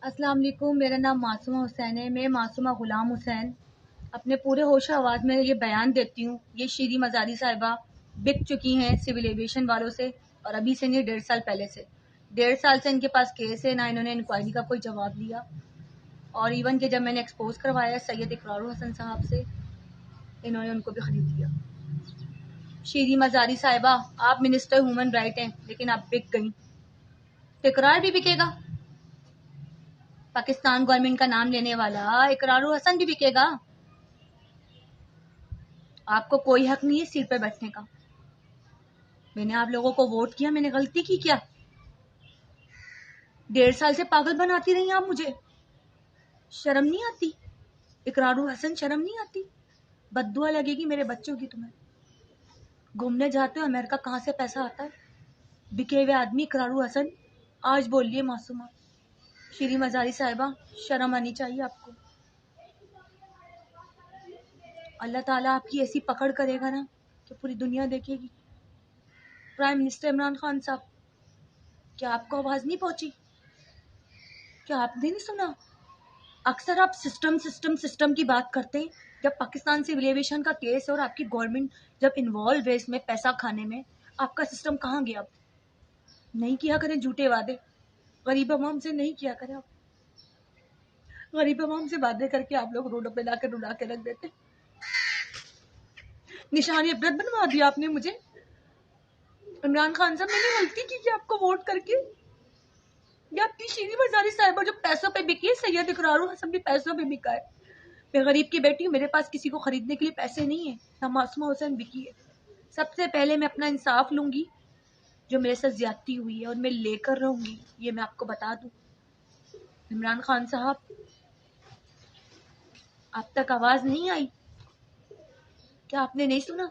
السلام علیکم، میرا نام معصومہ حسین ہے۔ میں معصومہ غلام حسین اپنے پورے ہوش و آواز میں یہ بیان دیتی ہوں۔ یہ شیریں مزاری صاحبہ بک چکی ہیں سول ایویشن والوں سے، اور ابھی سے نہیں 1.5 سال پہلے سے۔ 1.5 سال سے ان کے پاس کیس ہے، نہ انہوں نے انکوائری کا کوئی جواب لیا، اور ایون کہ جب میں نے ایکسپوز کروایا سید اقرار حسن صاحب سے، انہوں نے ان کو بھی خرید لیا۔ شیریں مزاری صاحبہ، آپ منسٹر ہیومن رائٹ ہیں، لیکن آپ بک گئیں۔ تو اقرار بھی بکے گا؟ پاکستان گورنمنٹ کا نام لینے والا اقرار حسن بھی بکے گا؟ آپ کو کوئی حق نہیں ہے سیٹ پہ بیٹھنے کا۔ میں نے آپ لوگوں کو ووٹ کیا، میں نے غلطی کی کیا؟ 1.5 سال سے پاگل بناتی رہی آپ مجھے، شرم نہیں آتی؟ اقرار حسن شرم نہیں آتی؟ بد دعا لگے گی میرے بچوں کی تمہیں۔ گھومنے جاتے ہو امریکہ، کہاں سے پیسہ آتا ہے؟ بکے ہوئے آدمی اقرار حسن آج بول لیے معصومہ۔ شیریں مزاری صاحبہ، شرم آنی چاہیے آپ کو۔ اللہ تعالیٰ آپ کی ایسی پکڑ کرے گا نا کہ پوری دنیا دیکھے گی۔ پرائم منسٹر عمران خان صاحب، کیا آپ کو آواز نہیں پہنچی؟ کیا آپ نے نہیں سنا؟ اکثر آپ سسٹم کی بات کرتے ہیں۔ جب پاکستان سول ایویشن کا کیس ہے اور آپ کی گورنمنٹ جب انوالو ہے اس میں پیسہ کھانے میں، آپ کا سسٹم کہاں گیا؟ اب نہیں کیا کریں جھوٹے وعدے، غریب عوام سے نہیں کیا کریں آپ۔ غریب عوام سے وعدے کر کے آپ لوگ روڈوں پہ لا کے رلا کے رکھ دیتے۔ نشان عبرت بنوا دیا آپ نے مجھے۔ عمران خان صاحب، میں نے غلطی کی کہ آپ کو ووٹ کر کے؟ یا آپ کی شیریں مزاری صاحبہ جو پیسوں پہ بکی ہے، سید اقرار حسن بھی پیسوں پہ بکا ہے۔ میں غریب کی بیٹی ہوں، میرے پاس کسی کو خریدنے کے لیے پیسے نہیں ہیں، نہ معصومہ حسین بکی ہے۔ سب سے پہلے میں اپنا انصاف لوں گی، جو میرے ساتھ زیادتی ہوئی ہے، اور میں لے کر رہوں گی، یہ میں آپ کو بتا دوں۔ عمران خان صاحب، آپ تک آواز نہیں آئی؟ کیا آپ نے نہیں سنا؟